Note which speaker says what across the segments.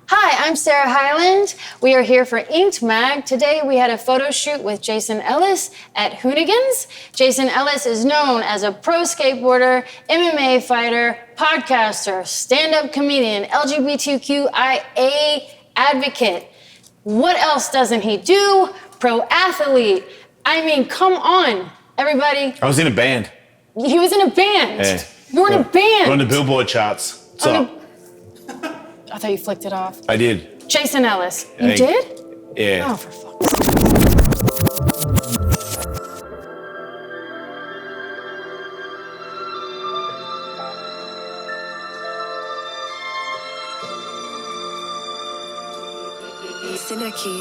Speaker 1: Hi, I'm Sarah Hyland. We are here for Inked Mag. Today we had a photo shoot with Jason Ellis at Hoonigan's. Jason Ellis is known as a pro skateboarder, MMA fighter, podcaster, stand-up comedian, LGBTQIA advocate. What else doesn't he do? Pro athlete. I mean, come on, everybody.
Speaker 2: I was in a band.
Speaker 1: He was in a band.
Speaker 2: Yeah.
Speaker 1: You were in a band.
Speaker 2: We're on the Billboard charts. So
Speaker 1: I thought you flicked it off.
Speaker 2: I did.
Speaker 1: Jason Ellis. You
Speaker 2: Hey.
Speaker 1: did?
Speaker 2: Yeah.
Speaker 1: Oh, for fuck's sake.
Speaker 3: Synergy.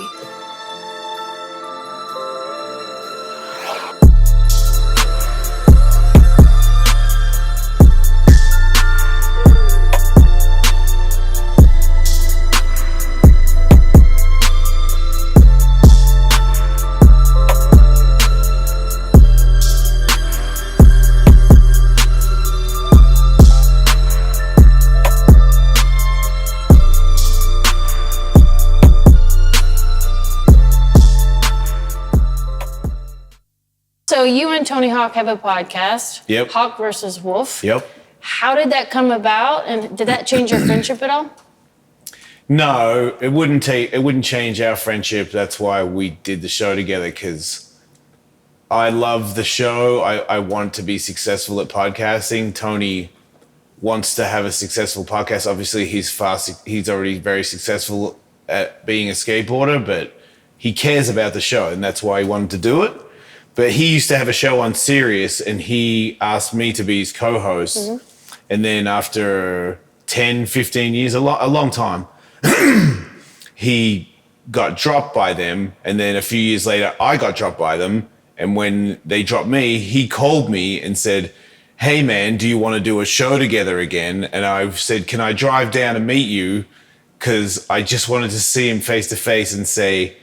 Speaker 1: So you and Tony Hawk have a podcast.
Speaker 2: Yep.
Speaker 1: Hawk versus Wolf.
Speaker 2: Yep.
Speaker 1: How did that come about, and did that change your friendship at all?
Speaker 2: No, it wouldn't change our friendship. That's why we did the show together, because I love the show. I want to be successful at podcasting. Tony wants to have a successful podcast. Obviously, he's already very successful at being a skateboarder, but he cares about the show, and that's why he wanted to do it. But he used to have a show on Sirius, and he asked me to be his co-host. Mm-hmm. And then after 10, 15 years, a long time, he got dropped by them. And then a few years later, I got dropped by them. And when they dropped me, he called me and said, "Hey man, do you want to do a show together again?" And I said, "Can I drive down and meet you?" Because I just wanted to see him face to face and say,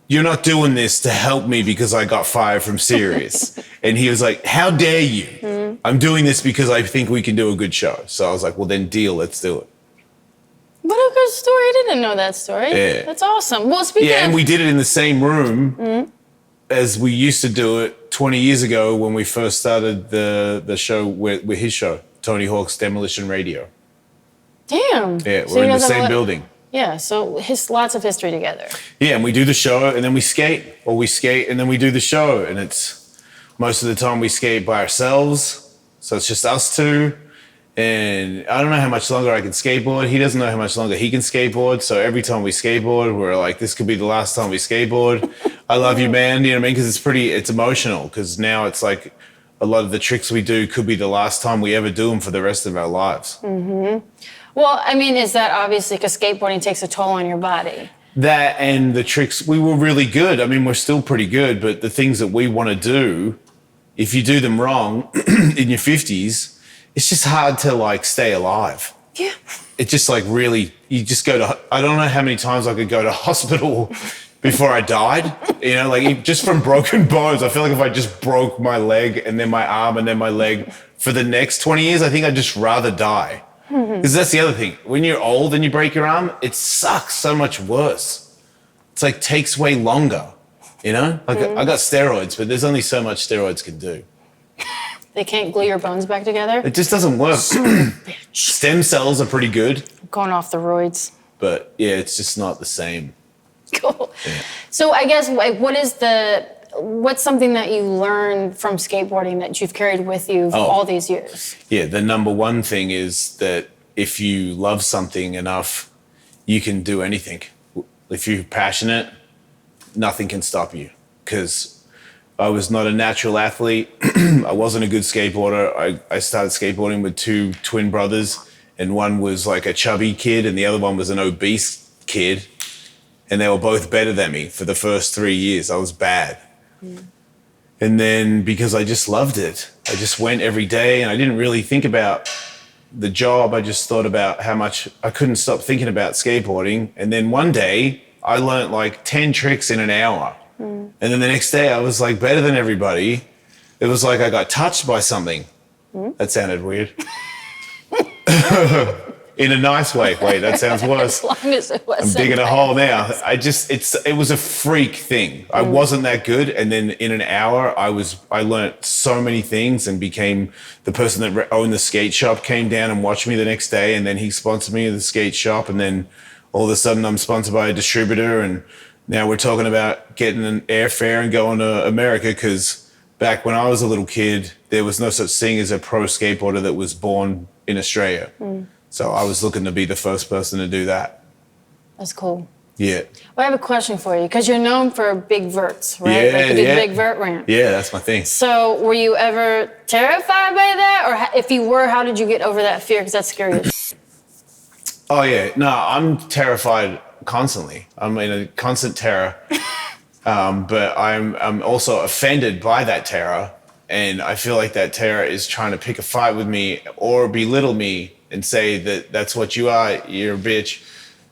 Speaker 2: "You're not doing this to help me because I got fired from Sirius." And he was like, "How dare you? Mm-hmm. I'm doing this because I think we can do a good show." So I was like, "Well, then deal, let's do it."
Speaker 1: What a good story. I didn't know that story.
Speaker 2: Yeah.
Speaker 1: That's awesome. Well, speaking of...
Speaker 2: and we did it in the same room as we used to do it 20 years ago when we first started the show with his show, Tony Hawk's Demolition Radio.
Speaker 1: Damn.
Speaker 2: Yeah,
Speaker 1: So
Speaker 2: we're
Speaker 1: you
Speaker 2: in the
Speaker 1: guys have
Speaker 2: same building.
Speaker 1: Yeah, so lots of history together.
Speaker 2: Yeah, and we do the show and then we skate, or we skate and then we do the show. And it's most of the time we skate by ourselves. So it's just us two. And I don't know how much longer I can skateboard. He doesn't know how much longer he can skateboard. So every time we skateboard, we're like, this could be the last time we skateboard. I love you, man. You know what I mean? Because it's emotional. Because now it's like a lot of the tricks we do could be the last time we ever do them for the rest of our lives.
Speaker 1: Mm-hmm. Well, I mean, is that obviously because skateboarding takes a toll on your body?
Speaker 2: That and the tricks, we were really good. I mean, we're still pretty good, but the things that we want to do, if you do them wrong in your 50s, it's just hard to like stay alive.
Speaker 1: Yeah.
Speaker 2: It's just like really, you just go to, I don't know how many times I could go to hospital before I died. You know, like just from broken bones. I feel like if I just broke my leg and then my arm and then my leg for the next 20 years, I think I'd just rather die. Because that's the other thing. When you're old and you break your arm, it sucks so much worse. It's like takes way longer, you know? Like I got steroids, but there's only so much steroids can do.
Speaker 1: They can't glue your bones back together?
Speaker 2: It just doesn't work. Stem cells are pretty good.
Speaker 1: Going off the roids.
Speaker 2: But yeah, it's just not the same.
Speaker 1: Cool.
Speaker 2: Yeah.
Speaker 1: So I guess what's something that you learned from skateboarding that you've carried with you for all these years?
Speaker 2: Yeah, the number one thing is that if you love something enough, you can do anything. If you're passionate, nothing can stop you. Because I was not a natural athlete. I wasn't a good skateboarder. I started skateboarding with two twin brothers, and one was like a chubby kid and the other one was an obese kid. And they were both better than me for the first 3 years. I was bad. And then because I just loved it, I just went every day and I didn't really think about the job. I just thought about how much I couldn't stop thinking about skateboarding. And then one day I learned like 10 tricks in an hour. And then the next day I was like better than everybody. It was like I got touched by something. That sounded weird. In a nice way. Wait, that sounds worse.
Speaker 1: As long as it wasn't.
Speaker 2: I'm digging a hole now. It was a freak thing. I wasn't that good, and then in an hour, I learnt so many things and became the person that owned the skate shop. Came down and watched me the next day, and then he sponsored me at the skate shop, and then all of a sudden I'm sponsored by a distributor, and now we're talking about getting an airfare and going to America because back when I was a little kid, there was no such thing as a pro skateboarder that was born in Australia. So I was looking to be the first person to do that.
Speaker 1: That's cool.
Speaker 2: Yeah.
Speaker 1: Well, I have a question for you because you're known for big verts, right?
Speaker 2: Yeah,
Speaker 1: like you do the big vert ramp.
Speaker 2: Yeah, that's my thing.
Speaker 1: So were you ever terrified by that? Or if you were, how did you get over that fear? Because that's scary.
Speaker 2: Oh, yeah. No, I'm terrified constantly. I'm in a constant terror. But I'm also offended by that terror. And I feel like that terror is trying to pick a fight with me or belittle me and say that that's what you are. You're a bitch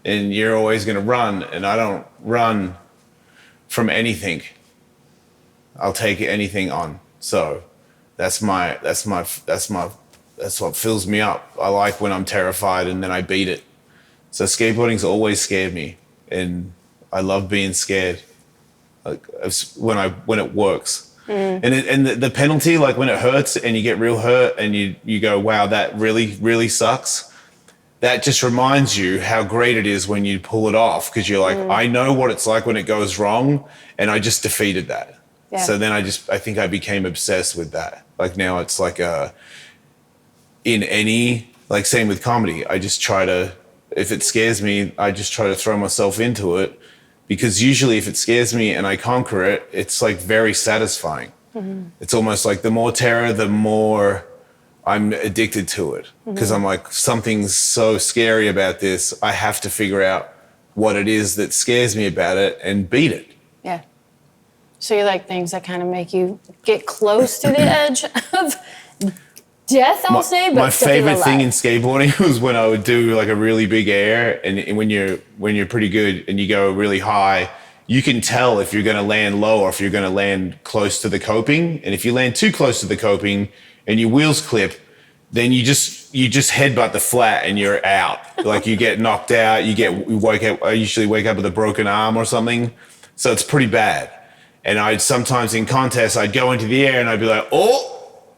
Speaker 2: and you're always going to run. And I don't run from anything. I'll take anything on. So that's what fills me up. I like when I'm terrified and then I beat it. So skateboarding's always scared me. And I love being scared. Like when it works. And the penalty, like when it hurts and you get real hurt and you go, wow, that really, really sucks. That just reminds you how great it is when you pull it off because you're like, I know what it's like when it goes wrong and I just defeated that. Yeah. So then I think I became obsessed with that. Like now it's like same with comedy. I just try to, if it scares me, I just try to throw myself into it. Because usually if it scares me and I conquer it, it's like very satisfying. It's almost like the more terror, the more I'm addicted to it. Because I'm like, something's so scary about this. I have to figure out what it is that scares me about it and beat it.
Speaker 1: Yeah. So you like things that kind of make you get close to the edge of death, I'll say. But
Speaker 2: my favorite thing in skateboarding was when I would do like a really big air, and when you're pretty good and you go really high, you can tell if you're going to land low or if you're going to land close to the coping. And if you land too close to the coping and your wheels clip, then you just headbutt the flat and you're out. Like you get knocked out. I usually wake up with a broken arm or something. So it's pretty bad. And I'd sometimes in contests I'd go into the air and I'd be like, oh,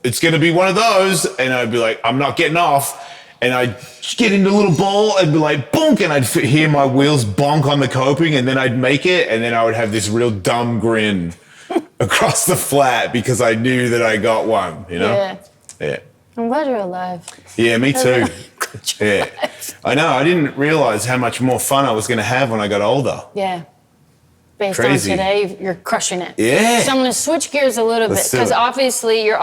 Speaker 2: it's going to be one of those. And I'd be like, I'm not getting off. And I'd get into a little ball and be like, bonk. And I'd hear my wheels bonk on the coping. And then I'd make it. And then I would have this real dumb grin across the flat because I knew that I got one, you know?
Speaker 1: Yeah.
Speaker 2: Yeah.
Speaker 1: I'm glad you're alive.
Speaker 2: Yeah, me too. Yeah. I know. I didn't realize how much more fun I was going to have when I got older.
Speaker 1: Yeah. Based
Speaker 2: Crazy.
Speaker 1: on today, you're crushing it.
Speaker 2: Yeah.
Speaker 1: So I'm going to switch gears a little bit because obviously you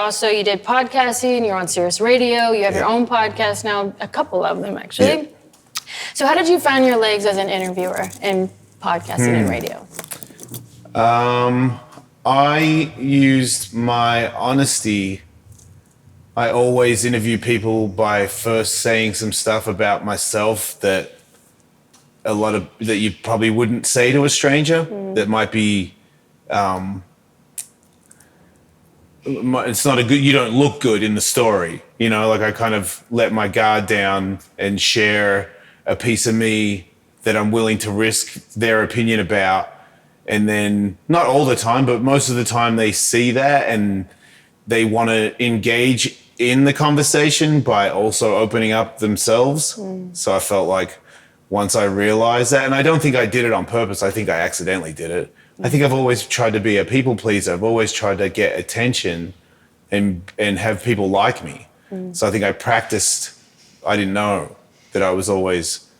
Speaker 1: did podcasting, you're on Sirius Radio, you have your own podcast now, a couple of them actually. Yeah. So how did you find your legs as an interviewer in podcasting and radio?
Speaker 2: I used my honesty. I always interview people by first saying some stuff about myself that you probably wouldn't say to a stranger. That might be, it's not you don't look good in the story. You know, like I kind of let my guard down and share a piece of me that I'm willing to risk their opinion about. And then not all the time, but most of the time they see that and they want to engage in the conversation by also opening up themselves. So I felt like once I realized that, and I don't think I did it on purpose, I think I accidentally did it. I think I've always tried to be a people pleaser. I've always tried to get attention and have people like me. So I think I practiced, I didn't know that I was always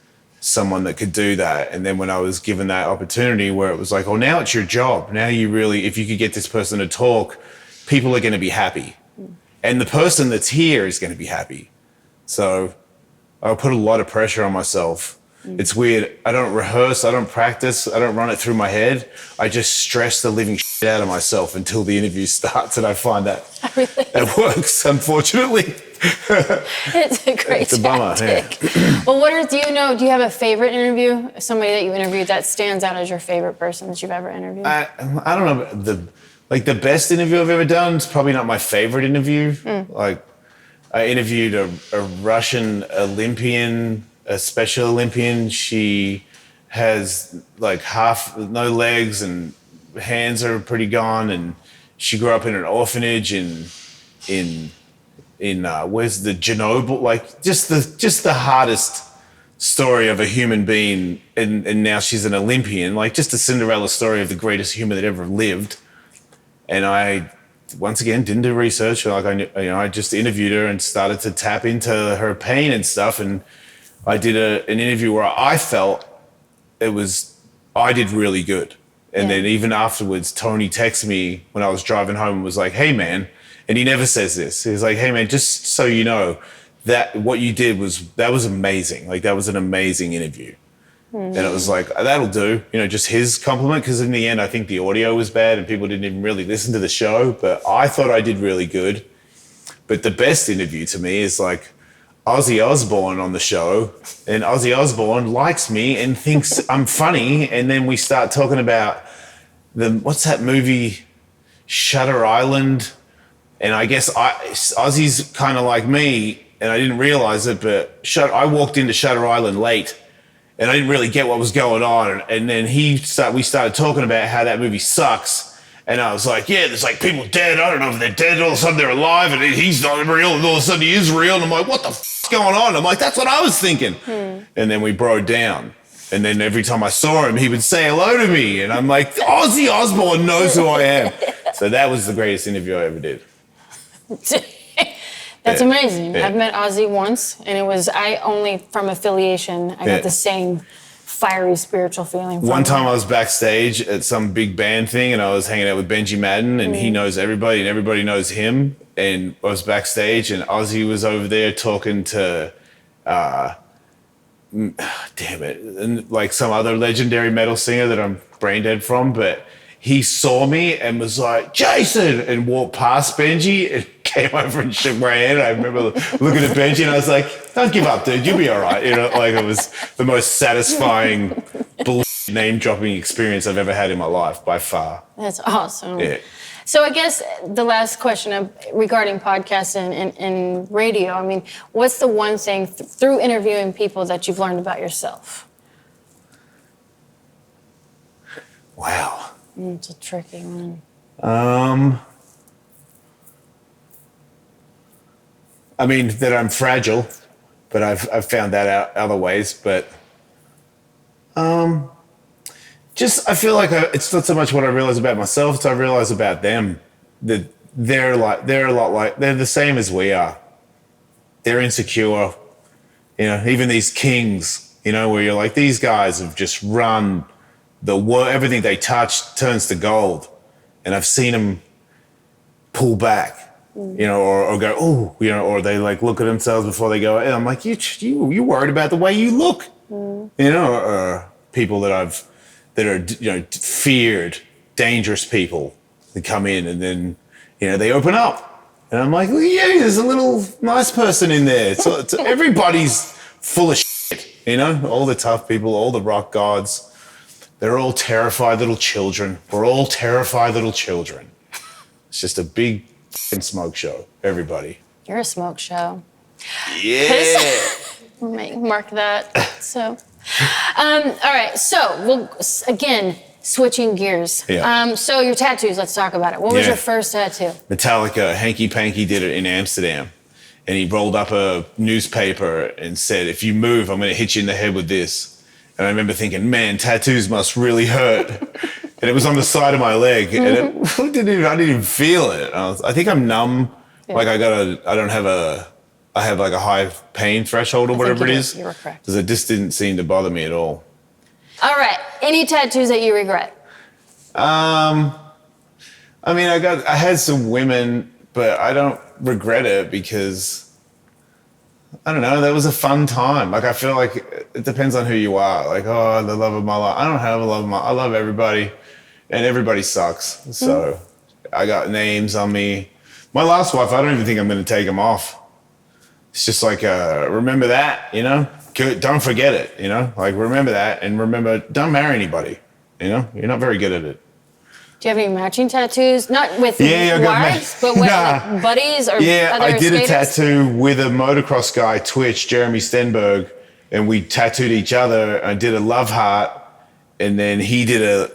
Speaker 2: someone that could do that. And then when I was given that opportunity where it was like, oh, now it's your job. Now you really, if you could get this person to talk, people are going to be happy. And the person that's here is going to be happy. So I put a lot of pressure on myself. It's weird. I don't rehearse. I don't practice. I don't run it through my head. I just stress the living shit out of myself until the interview starts. And I find that it works, unfortunately.
Speaker 1: It's a great
Speaker 2: It's a bummer. Yeah.
Speaker 1: Well, do you have a favorite interview? Somebody that you interviewed that stands out as your favorite person that you've ever interviewed?
Speaker 2: I don't know. The best interview I've ever done is probably not my favorite interview. Like I interviewed a Russian Olympian a Special Olympian. She has like no legs and hands are pretty gone, and she grew up in an orphanage in where's the Chernobyl, like just the hardest story of a human being, and now she's an Olympian, like just a Cinderella story of the greatest human that ever lived. And I once again didn't do research, like I just interviewed her and started to tap into her pain and stuff, and I did an interview where I felt I did really good. And then even afterwards, Tony texted me when I was driving home and was like, hey man, and he never says this. He's like, hey man, just so you know, that what you did was amazing. Like that was an amazing interview. And it was like, that'll do, just his compliment. Because in the end, I think the audio was bad and people didn't even really listen to the show, but I thought I did really good. But the best interview to me is like Ozzy Osbourne on the show, and Ozzy Osbourne likes me and thinks I'm funny. And then we start talking about what's that movie, Shutter Island? And I guess Ozzy's kind of like me, and I didn't realize it, but I walked into Shutter Island late, and I didn't really get what was going on. And then we started talking about how that movie sucks. And I was like, yeah, there's like people dead. I don't know if they're dead. All of a sudden they're alive, and he's not real. And all of a sudden he is real. And I'm like, what the f***'s going on? I'm like, that's what I was thinking. And then we broke down. And then every time I saw him, he would say hello to me. And I'm like, Ozzy Osbourne knows who I am. So that was the greatest interview I ever did.
Speaker 1: That's amazing. I've met Ozzy once, and it was only from affiliation. I got the same fiery spiritual feeling.
Speaker 2: One time I was backstage at some big band thing, and I was hanging out with Benji Madden, and he knows everybody, and everybody knows him. And I was backstage, and Ozzy was over there talking to, damn it, and like some other legendary metal singer that I'm brain dead from, but he saw me and was like, Jason, and walked past Benji and came over and shook my hand. I remember looking at Benji and I was like, don't give up, dude, you'll be all right. Like it was the most satisfying name dropping experience I've ever had in my life by far.
Speaker 1: That's awesome.
Speaker 2: Yeah.
Speaker 1: So I guess the last question regarding podcasts and radio, I mean, what's the one thing through interviewing people that you've learned about yourself?
Speaker 2: Wow.
Speaker 1: It's a tricky one.
Speaker 2: I mean, that I'm fragile, but I've found that out other ways. But just I feel like it's not so much what I realize about myself; it's what I realize about them. That they're the same as we are. They're insecure, Even these kings, where you're like, these guys have just run the world. Everything they touch turns to gold, and I've seen them pull back. Or go, oh, or they like look at themselves before they go. And I'm like, you worried about the way you look, or people that are feared, dangerous people that come in and then, they open up, and I'm like, well, yeah, there's a little nice person in there. So everybody's full of shit, all the tough people, all the rock gods, they're all terrified little children. We're all terrified little children. It's just a big smoke show, everybody.
Speaker 1: You're a smoke show.
Speaker 2: Yeah.
Speaker 1: Mark that. So, all right. So again, switching gears.
Speaker 2: Yeah.
Speaker 1: So your tattoos. Let's talk about it. What was your first tattoo?
Speaker 2: Metallica. Hanky Panky did it in Amsterdam, and he rolled up a newspaper and said, "If you move, I'm going to hit you in the head with this." And I remember thinking, "Man, tattoos must really hurt." And it was on the side of my leg, and I didn't even feel it. I think I'm numb. Yeah. Like I have like a high pain threshold or whatever it is.
Speaker 1: You were correct.
Speaker 2: Because it just didn't seem to bother me at all.
Speaker 1: All right. Any tattoos that you regret?
Speaker 2: I mean, I had some women, but I don't regret it because I don't know. That was a fun time. Like I feel like it depends on who you are. Like, oh, the love of my life. I don't have a love of my. I love everybody. And everybody sucks. So I got names on me. My last wife, I don't even think I'm going to take them off. It's just like, remember that, Don't forget it, Like, remember that, and remember, don't marry anybody, You're not very good at it.
Speaker 1: Do you have any matching tattoos? Not with wives, but with like buddies or other
Speaker 2: I did
Speaker 1: skaters?
Speaker 2: a tattoo with a motocross guy, Twitch, Jeremy Stenberg, and we tattooed each other. I did a love heart, and then he did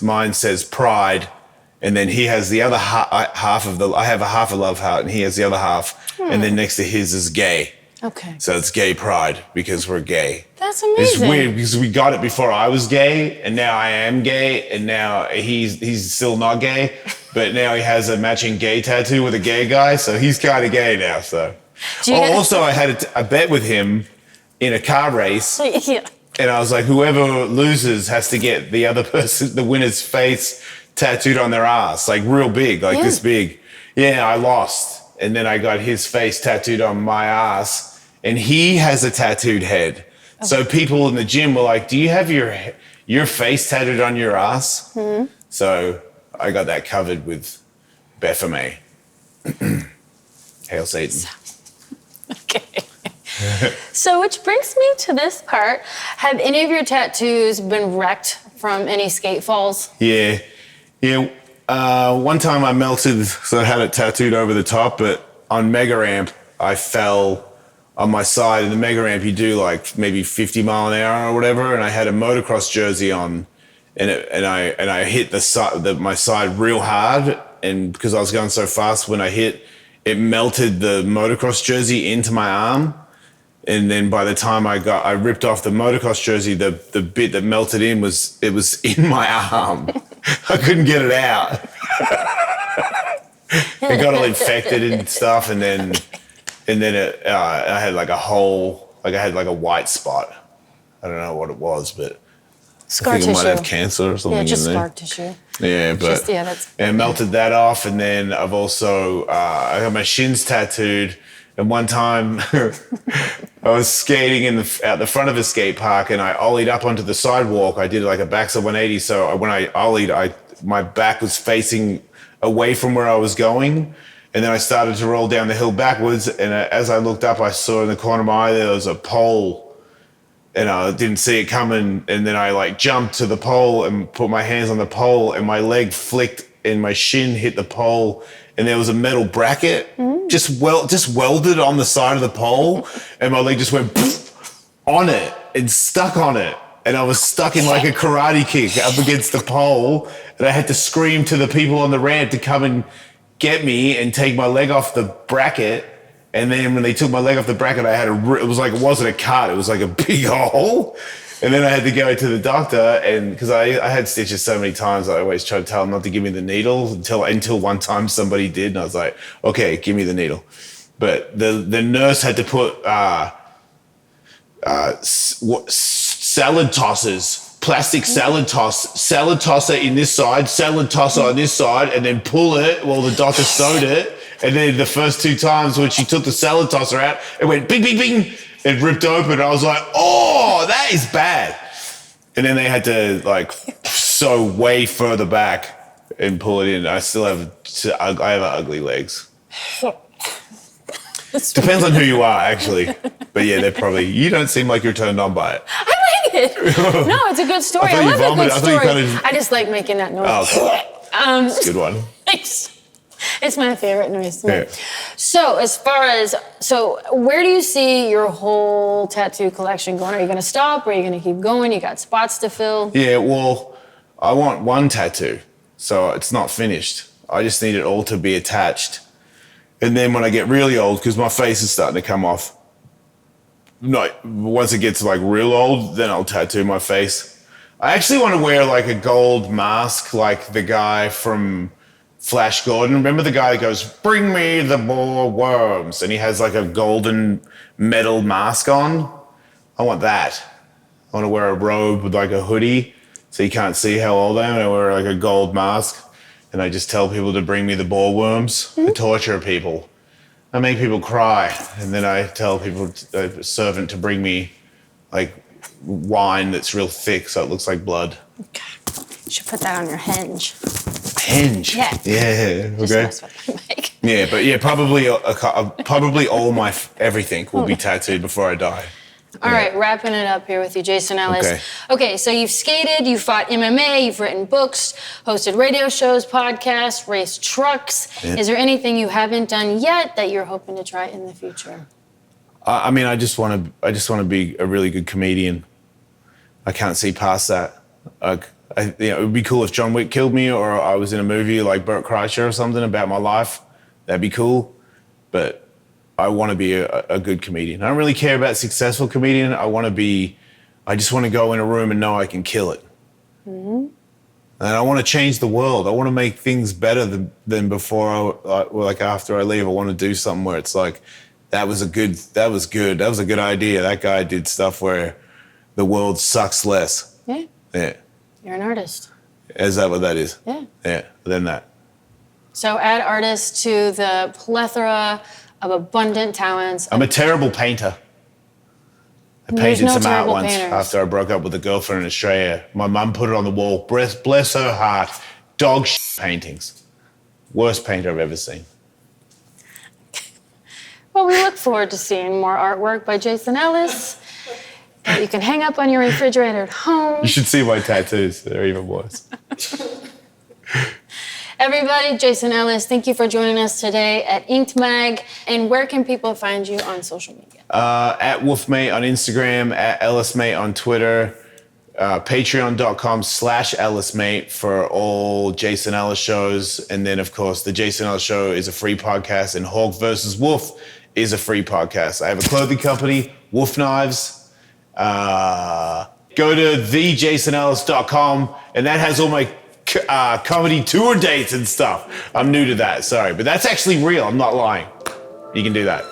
Speaker 2: mine says pride, and then he has the other half of I have a half a love heart, and he has the other half, and then next to his is gay.
Speaker 1: Okay.
Speaker 2: So it's gay pride because we're gay.
Speaker 1: That's amazing.
Speaker 2: It's weird because we got it before I was gay, and now I am gay, and now he's still not gay, but now he has a matching gay tattoo with a gay guy, so he's kind of gay now. So. Also, I had a bet with him in a car race,
Speaker 1: Yeah.
Speaker 2: and I was like, whoever loses has to get the other person, the winner's face tattooed on their ass, like real big, like this big. Yeah, I lost, and then I got his face tattooed on my ass. And he has a tattooed head. Okay. So people in the gym were like, do you have your face tattooed on your ass? Mm-hmm. So I got that covered with Baphomet. Hail Satan.
Speaker 1: Okay. So which brings me to this part. Have any of your tattoos been wrecked from any skate falls?
Speaker 2: Yeah. One time I melted, so I had it tattooed over the top, but on Mega Ramp, I fell on my side. In the Mega Ramp, you do like maybe 50 mile an hour or whatever, and I had a motocross jersey on, and I hit my side real hard, and because I was going so fast, when I hit, it melted the motocross jersey into my arm, and then by the time I ripped off the motocross jersey, the bit that melted in was in my arm. I couldn't get it out. It got all infected and stuff, and then I had like a hole, like I had like a white spot. I don't know what it was, but
Speaker 1: Scar
Speaker 2: I think
Speaker 1: tissue.
Speaker 2: I might have cancer or something.
Speaker 1: Yeah, just
Speaker 2: in there.
Speaker 1: scar tissue.
Speaker 2: Yeah, but and melted that off, and then I've also I got my shins tattooed. And one time I was skating out the front of a skate park, and I ollied up onto the sidewalk. I did like a backside 180. So when I ollied, my back was facing away from where I was going. And then I started to roll down the hill backwards, and as I looked up, I saw in the corner of my eye there was a pole, and I didn't see it coming. And then I like jumped to the pole and put my hands on the pole, and my leg flicked, and my shin hit the pole, and there was a metal bracket just welded on the side of the pole, and my leg just went on it and stuck on it, and I was stuck in like a karate kick up against the pole, and I had to scream to the people on the ramp to come and get me and take my leg off the bracket. And then when they took my leg off the bracket, it wasn't a cut, it was like a big hole. And then I had to go to the doctor, and because I had stitches so many times, I always tried to tell them not to give me the needle until one time somebody did, and I was like, okay, give me the needle. But the nurse had to put salad tossers, plastic salad tosser in this side, salad tosser on this side, and then pull it while the doctor sewed it. And then the first two times when she took the salad tosser out, it went bing, bing, bing, and ripped open. I was like, oh, that is bad. And then they had to like sew way further back and pull it in. I have ugly legs. Depends on who you are, actually. But yeah, you don't seem like you're turned on by it.
Speaker 1: I like it. No, it's a good story. I love a good story. I just like making that noise.
Speaker 2: Oh, okay. It's a good one.
Speaker 1: Thanks. It's my favorite noise.
Speaker 2: Yeah.
Speaker 1: So where do you see your whole tattoo collection going? Are you going to stop? Or are you going to keep going? You got spots to fill?
Speaker 2: Yeah, well, I want one tattoo, so it's not finished. I just need it all to be attached. And then when I get really old, because my face is starting to come off, once it gets like real old, then I'll tattoo my face. I actually want to wear like a gold mask, like the guy from Flash Gordon. Remember the guy that goes, "Bring me the more worms," and he has like a golden metal mask on? I want that. I want to wear a robe with like a hoodie so you can't see how old I am. I wear like a gold mask, and I just tell people to bring me the ball worms. I torture people. I make people cry, and then I tell a servant to bring me like wine that's real thick so it looks like blood.
Speaker 1: Okay. You should put that on your hinge.
Speaker 2: Hinge?
Speaker 1: Yeah.
Speaker 2: Yeah, okay. Yeah, but yeah, probably all my everything will be tattooed before I die.
Speaker 1: All right, wrapping it up here with you, Jason Ellis. Okay, so you've skated, you've fought MMA, you've written books, hosted radio shows, podcasts, raced trucks. Yeah. Is there anything you haven't done yet that you're hoping to try in the future?
Speaker 2: I mean, I just want to be a really good comedian. I can't see past that. It would be cool if John Wick killed me, or I was in a movie like Bert Kreischer or something about my life. That'd be cool. But I want to be a good comedian. I don't really care about successful comedian. I just want to go in a room and know I can kill it. Mm-hmm. And I want to change the world. I want to make things better than before. Like after I leave, I want to do something where it's like, that was good. That was a good idea. That guy did stuff where the world sucks less.
Speaker 1: Yeah.
Speaker 2: Yeah.
Speaker 1: You're an artist.
Speaker 2: Is that what that is?
Speaker 1: Yeah.
Speaker 2: Yeah. Then that.
Speaker 1: So add artist to the plethora of abundant talents.
Speaker 2: I'm a terrible painter. I
Speaker 1: There's
Speaker 2: painted
Speaker 1: no
Speaker 2: some art
Speaker 1: terrible
Speaker 2: once
Speaker 1: painters.
Speaker 2: after I broke up with a girlfriend in Australia. My mum put it on the wall. Bless her heart. Dog paintings. Worst painter I've ever seen.
Speaker 1: Well, we look forward to seeing more artwork by Jason Ellis that you can hang up on your refrigerator at home.
Speaker 2: You should see my tattoos. They're even worse.
Speaker 1: Everybody, Jason Ellis, thank you for joining us today at Inked Mag. And where can people find you on social media?
Speaker 2: At Wolfmate on Instagram, at Ellismate on Twitter, patreon.com/Ellismate for all Jason Ellis shows. And then, of course, the Jason Ellis Show is a free podcast, and Hawk vs. Wolf is a free podcast. I have a clothing company, Wolf Knives. Go to thejasonellis.com, and that has all my comedy tour dates and stuff. I'm new to that, sorry. But that's actually real. I'm not lying. You can do that.